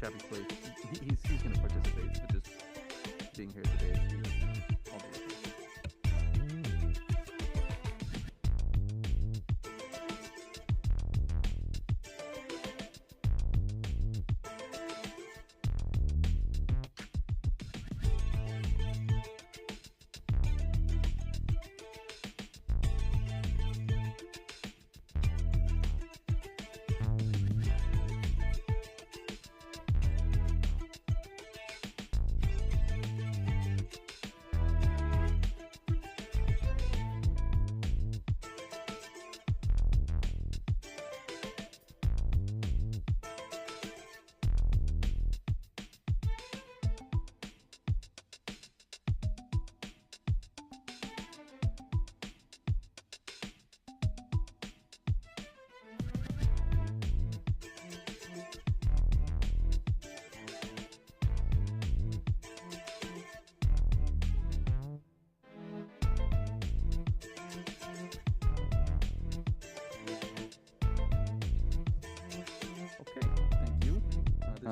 Chappie Place. He's going to participate, but just being here today is all the way.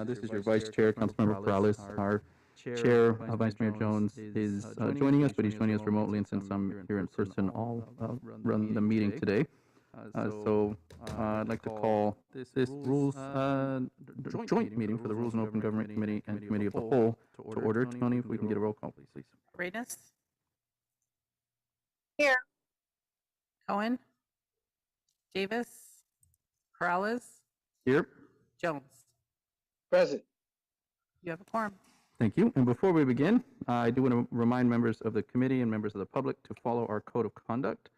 This is your Vice Chair, Councilmember Morales. Our Chair, Vice Mayor Jones, is joining us, but he's joining us remotely, and since I'm here in person, I'll run the meeting today. So I'd like to call this rules joint meeting for the Rules and Open Government Committee and Committee of the Whole to order. Tony, if we can get a roll call, please. Arenas? Here. Cohen? Davis? Corrales? Here. Jones? Present. You have a quorum. Thank you. And before we begin, I do want to remind members of the committee and members of the public to follow our code of conduct.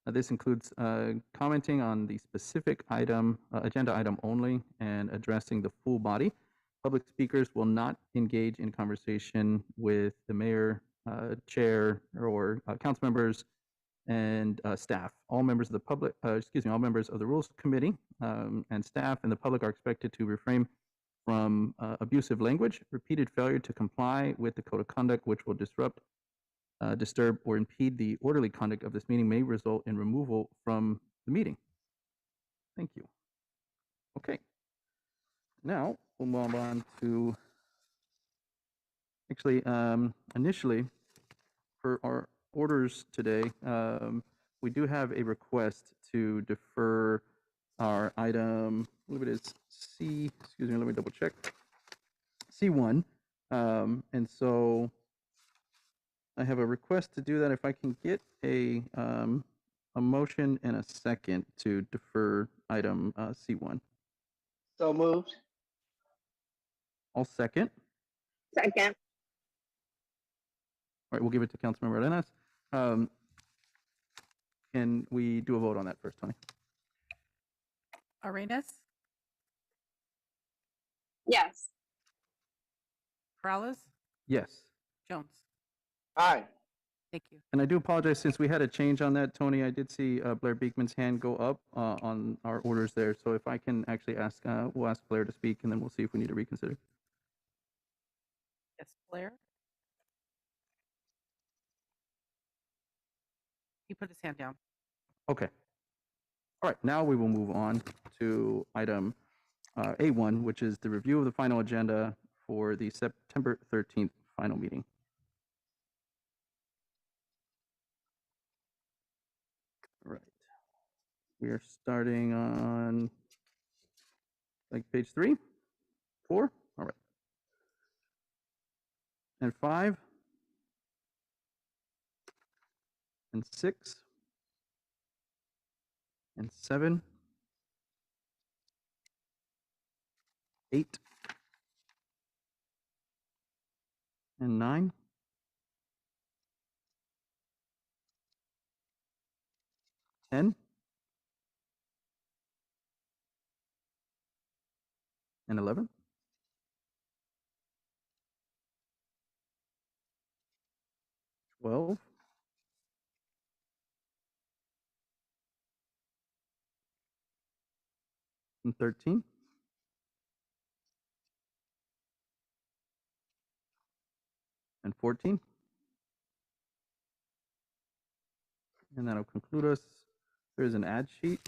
This includes commenting on the specific item, agenda item only, and addressing the full body. Public speakers will not engage in conversation with the mayor, chair, or council members and staff. All members of the public, all members of the Rules Committee and staff and the public are expected to refrain from abusive language. Repeated failure to comply with the code of conduct, which will disrupt, disturb, or impede the orderly conduct of this meeting, may result in removal from the meeting. Thank you. Okay. Now we'll move on to, actually, initially, for our orders today, we do have a request to defer our item, I believe it is C, excuse me, let me double check, C1. And so I have a request to do that. If I can get a motion and a second to defer item C1. So moved. I'll second. Second. All right, we'll give it to Councilmember Arenas. Can we do a vote on that first, Tony? Arenas? Yes. Corrales? Yes. Jones? Aye. Thank you. And I do apologize, since we had a change on that, Tony, I did see Blair Beekman's hand go up on our orders there. So if I can actually ask, we'll ask Blair to speak, and then we'll see if we need to reconsider. Yes, Blair? He put his hand down. Okay. All right, now we will move on to item A1, which is the review of the final agenda for the September 13th final meeting. All right. We are starting on like page 3, 4, all right. And 5, and 6, and 7, 8, and 9, 10, and 11, 12, and 13, and 14. And that'll conclude us. There's an ad sheet.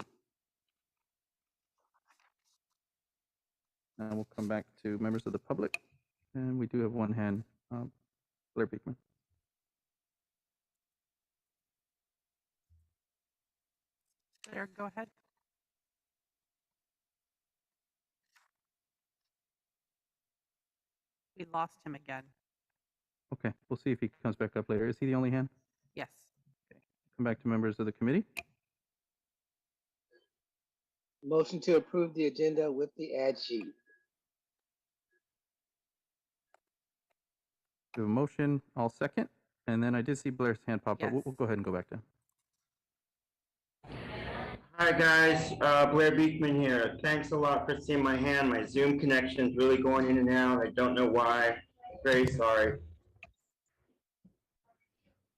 and we'll come back to members of the public. And we do have one hand, Blair Beekman. There, go ahead. We lost him again. Okay, we'll see if he comes back up later. Is he the only hand? Yes. Come back to members of the committee. Motion to approve the agenda with the ad sheet. We have a motion, I'll second. And then I did see Blair's hand pop up. Yes. We'll go ahead and go back to him. Hi guys, Blair Beekman here. Thanks a lot for seeing my hand. My Zoom connection is really going in and out. I don't know why. Very sorry.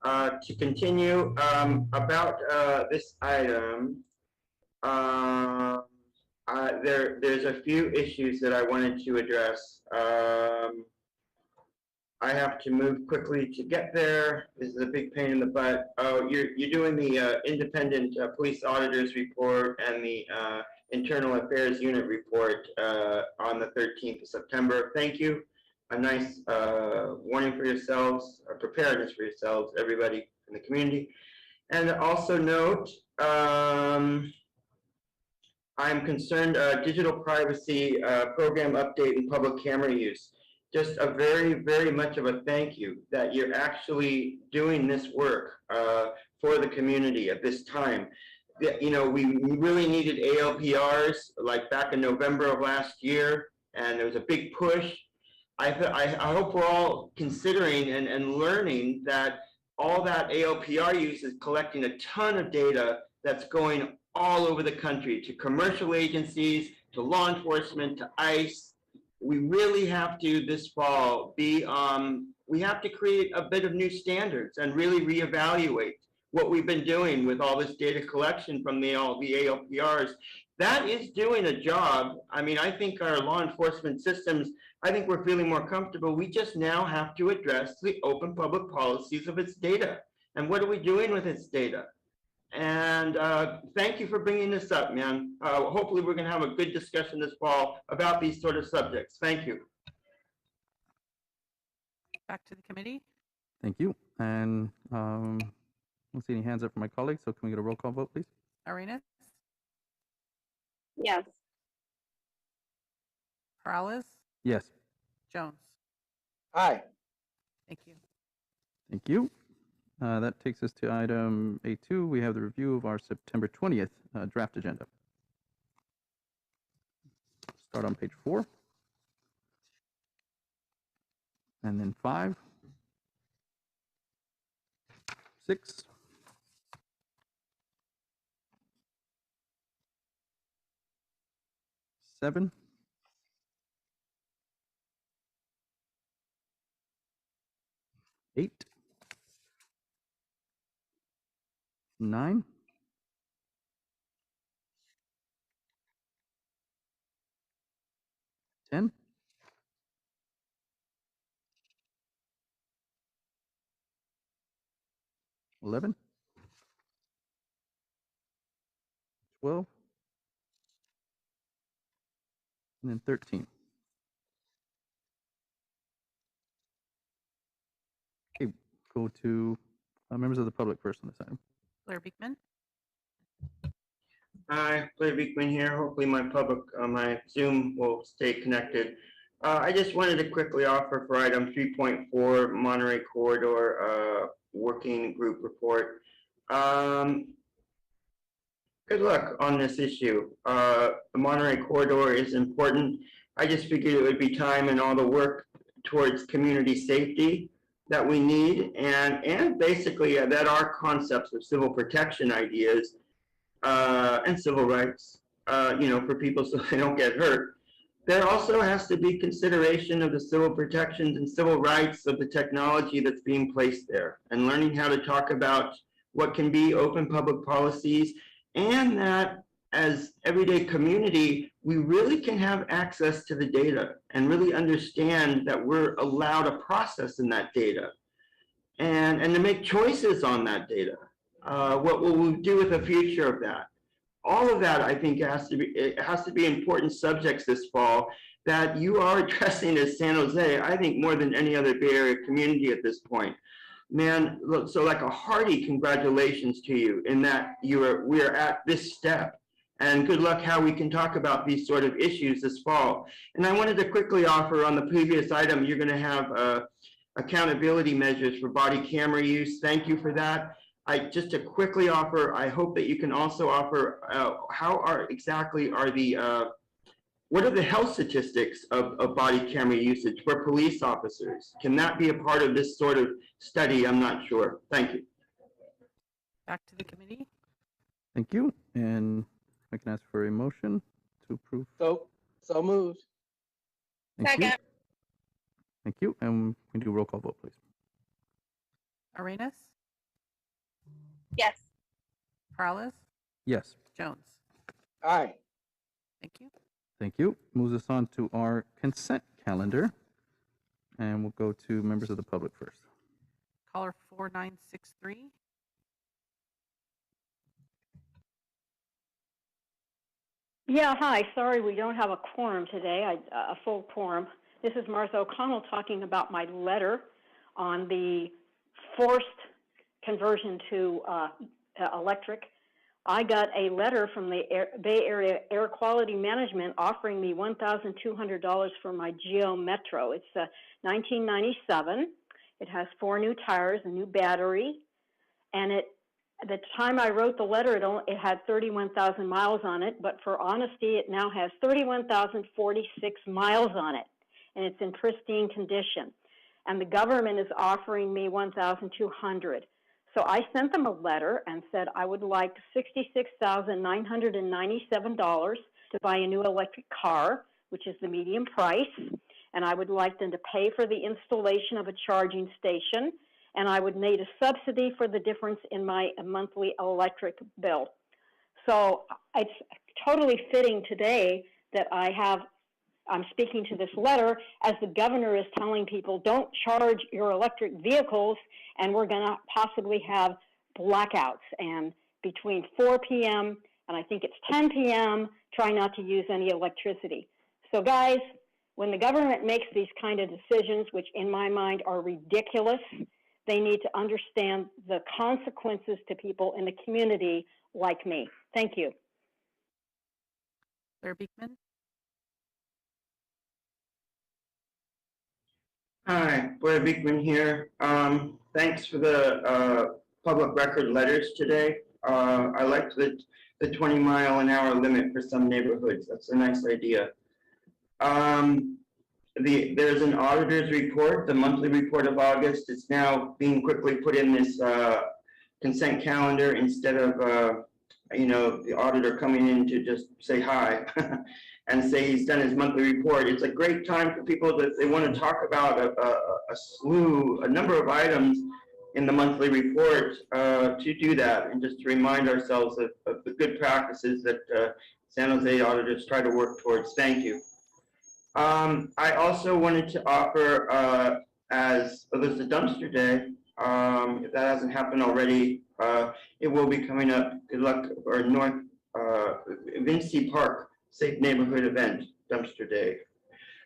To continue, about this item, there's a few issues that I wanted to address. I have to move quickly to get there. This is a big pain in the butt. Oh, you're doing the independent police auditors report and the internal affairs unit report on the 13th of September. Thank you. A nice warning for yourselves, or preparedness for yourselves, everybody in the community. And also note, I'm concerned digital privacy program update and public camera use. Just a very, very much of a thank you that you're actually doing this work for the community at this time. You know, we really needed ALPRs like back in November of last year, and there was a big push. I hope we're all considering and learning that all that ALPR use is collecting a ton of data that's going all over the country to commercial agencies, to law enforcement, to ICE. We really have to, this fall, we have to create a bit of new standards and really reevaluate what we've been doing with all this data collection from all the ALPRs. That is doing a job. I mean, I think our law enforcement systems, I think we're feeling more comfortable. We just now have to address the open public policies of its data. And what are we doing with its data? And thank you for bringing this up, man. Hopefully we're gonna have a good discussion this fall about these sort of subjects. Thank you. Back to the committee. Thank you. And I don't see any hands up from my colleagues, so can we get a roll call vote, please? Arenas, Yes. Peralez, Yes. Jones. Aye. Thank you. Thank you. That takes us to item A2. We have the review of our September 20th draft agenda. Start on page 4. And then 5, 6, 7, 8, 9, 10, 11, 12, and then 13. Okay, go to members of the public first on this item. Blair Beekman. Hi, Blair Beekman here. Hopefully my Zoom will stay connected. I just wanted to quickly offer for item 3.4, Monterey Corridor Working Group Report. Good luck on this issue. The Monterey Corridor is important. I just figured it would be time and all the work towards community safety that we need, and basically that our concepts of civil protection ideas and civil rights, you know, for people so they don't get hurt. There also has to be consideration of the civil protections and civil rights of the technology that's being placed there, and learning how to talk about what can be open public policies, and that as everyday community, we really can have access to the data and really understand that we're allowed a process in that data and to make choices on that data. What will we do with the future of that? All of that, I think, it has to be important subjects this fall. that you are addressing as San Jose, I think more than any other Bay Area community at this point. Man, look, so like a hearty congratulations to you in that we are at this step. And good luck how we can talk about these sort of issues this fall. And I wanted to quickly offer on the previous item, you're going to have accountability measures for body camera use. Thank you for that. Just to quickly offer, I hope that you can also offer what are the health statistics of body camera usage for police officers? Can that be a part of this sort of study? I'm not sure. Thank you. Back to the committee. Thank you. And I can ask for a motion to approve. So moved. Thank you. Second. Thank you. And we do roll call vote, please. Arenas, Yes. Perales, Yes. Jones. Aye. Thank you. Thank you. Moves us on to our consent calendar. And we'll go to members of the public first. Caller 4963. Yeah, hi. Sorry we don't have a quorum today, a full quorum. This is Martha O'Connell talking about my letter on the forced conversion to electric. I got a letter from the Bay Area Air Quality Management offering me $1,200 for my Geo Metro. It's 1997. It has 4 new tires, a new battery, and at the time I wrote the letter, it had 31,000 miles on it, but for honesty, it now has 31,046 miles on it, and it's in pristine condition. And the government is offering me $1,200. So I sent them a letter and said I would like $66,997 to buy a new electric car, which is the medium price, and I would like them to pay for the installation of a charging station, and I would need a subsidy for the difference in my monthly electric bill. So it's totally fitting today that I'm speaking to this letter as the governor is telling people don't charge your electric vehicles, and we're going to possibly have blackouts. And between 4 p.m. and I think it's 10 p.m., try not to use any electricity. So guys, when the government makes these kind of decisions, which in my mind are ridiculous, they need to understand the consequences to people in the community like me. Thank you. Larry Beekman. Hi, Blair Beekman here. Thanks for the public record letters today. I liked the 20-mile-an-hour limit for some neighborhoods. That's a nice idea. There's an auditor's report, the monthly report of August. It's now being quickly put in this consent calendar instead of the auditor coming in to just say hi and say he's done his monthly report. It's a great time for people that they want to talk about a number of items in the monthly report to do that, and just to remind ourselves of the good practices that San Jose auditors try to work towards. Thank you. I also wanted to offer, there's a dumpster day. If that hasn't happened already, it will be coming up. Good luck, or North Vinci Park Safe Neighborhood Event, Dumpster Day.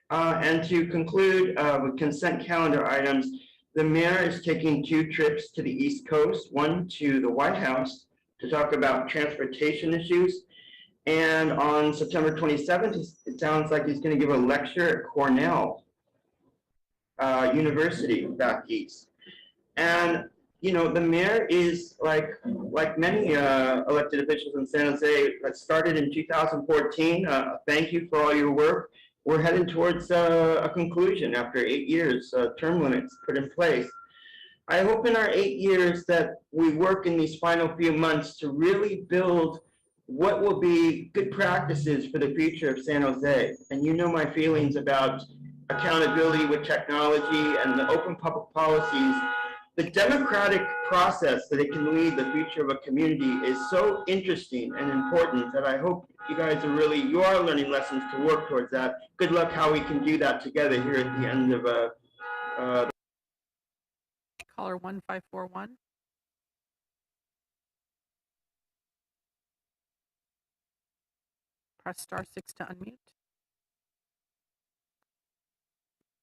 And to conclude with consent calendar items, the mayor is taking 2 trips to the East Coast, one to the White House to talk about transportation issues. And on September 27th, it sounds like he's going to give a lecture at Cornell University back east. And, the mayor is like many elected officials in San Jose that started in 2014. Thank you for all your work. We're heading towards a conclusion after 8 years, term limits put in place. I hope in our 8 years that we work in these final few months to really build what will be good practices for the future of San Jose. And you know my feelings about accountability with technology and the open public policies. The democratic process that it can lead the future of a community is so interesting and important that I hope you guys are learning lessons to work towards that. Good luck how we can do that together here at the end of Caller 1541. Press *6 to unmute.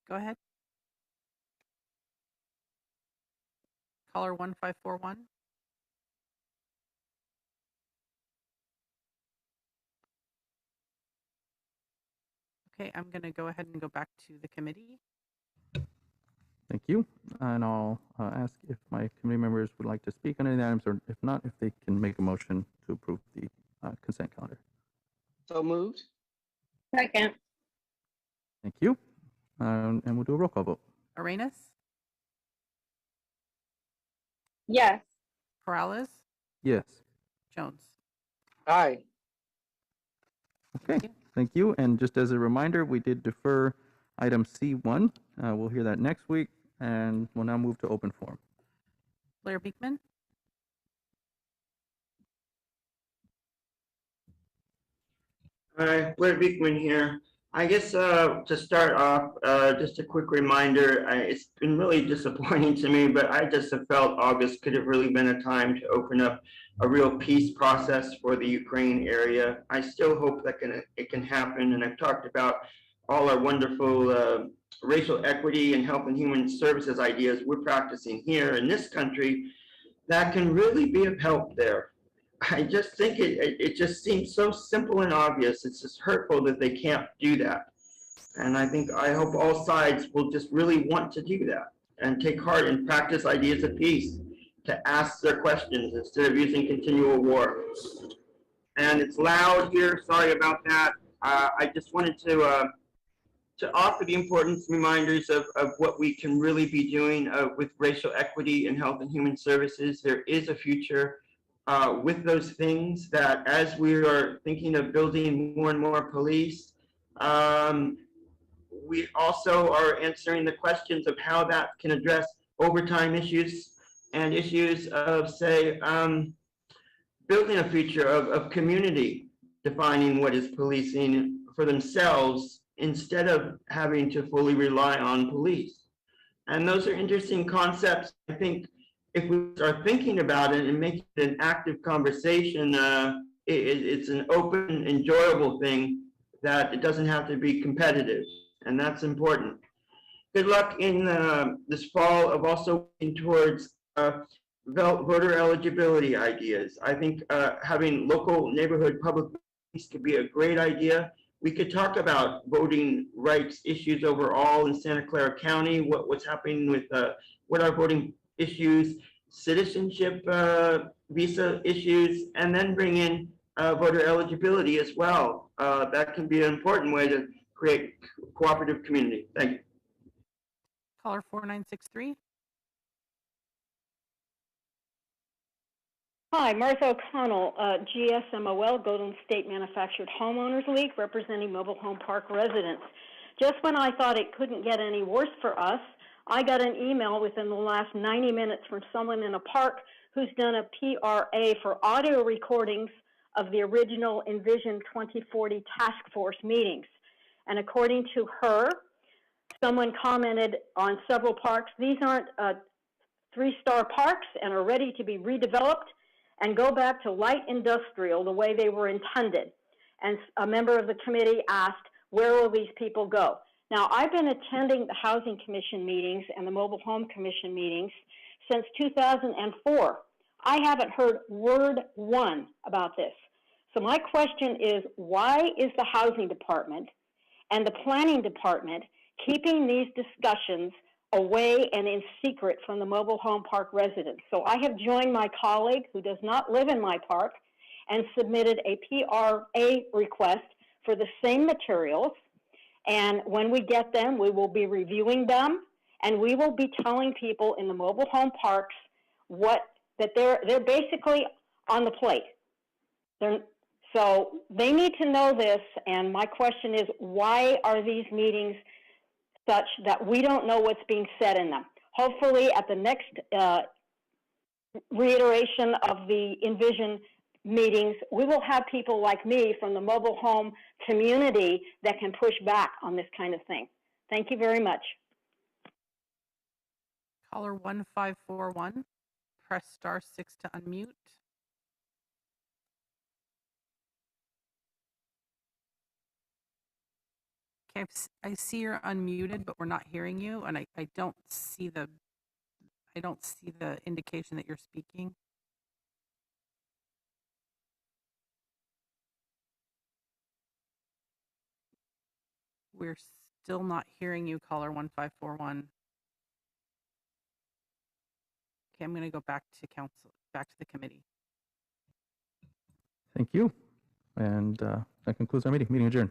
Go ahead. Caller 1541. Okay, I'm going to go ahead and go back to the committee. Thank you. And I'll ask if my committee members would like to speak on any items, or if not, if they can make a motion to approve the consent calendar. So moved. Second. Thank you. And we'll do a roll call vote. Arenas, Yes. Perales, Yes. Jones. Aye. Okay. Thank you. And just as a reminder, we did defer item C1. We'll hear that next week, and we'll now move to open forum. Blair Beekman, Hi, Blair Beekman here. I guess to start off, just a quick reminder, it's been really disappointing to me, but I just have felt August could have really been a time to open up a real peace process for the Ukraine area. I still hope that it can happen, and I've talked about all our wonderful racial equity and health and human services ideas we're practicing here in this country that can really be of help there. I just think it just seems so simple and obvious. It's just hurtful that they can't do that. And I hope all sides will just really want to do that and take heart and practice ideas of peace, to ask their questions instead of using continual war. And it's loud here, sorry about that. I just wanted to offer the important reminders of what we can really be doing with racial equity in health and human services. There is a future with those things, that as we are thinking of building more and more police, we also are answering the questions of how that can address overtime issues and issues of, say, building a future of community defining what is policing for themselves instead of having to fully rely on police. And those are interesting concepts. I think if we start thinking about it and making it an active conversation, it's an open, enjoyable thing, that it doesn't have to be competitive, and that's important. Good luck in this fall of also working towards voter eligibility ideas. I think having local neighborhood public meetings could be a great idea. We could talk about voting rights issues overall in Santa Clara County, what's happening with what are voting issues, citizenship visa issues, and then bring in voter eligibility as well. That can be an important way to create cooperative community. Thank you. Caller 4963. Hi, Martha O'Connell, GSMOL, Golden State Manufactured Homeowners League, representing mobile home park residents. Just when I thought it couldn't get any worse for us, I got an email within the last 90 minutes from someone in a park who's done a PRA for audio recordings of the original Envision 2040 task force meetings. And according to her, someone commented on several parks, these aren't three-star parks and are ready to be redeveloped and go back to light industrial the way they were intended. And a member of the committee asked, where will these people go? Now, I've been attending the Housing Commission meetings and the Mobile Home Commission meetings since 2004. I haven't heard word one about this. So my question is, why is the Housing Department and the Planning Department keeping these discussions away and in secret from the mobile home park residents? So I have joined my colleague who does not live in my park and submitted a PRA request for the same materials. And when we get them, we will be reviewing them, and we will be telling people in the mobile home parks that they're basically on the plate. So they need to know this, and my question is, why are these meetings such that we don't know what's being said in them? Hopefully at the next reiteration of the Envision meetings, we will have people like me from the mobile home community that can push back on this kind of thing. Thank you very much. Caller 1541. Press *6 to unmute. Okay, I see you're unmuted, but we're not hearing you, and I don't see the indication that you're speaking. We're still not hearing you, caller 1541. Okay, I'm going to go back to council, back to the committee. Thank you. And that concludes our meeting. Meeting adjourned.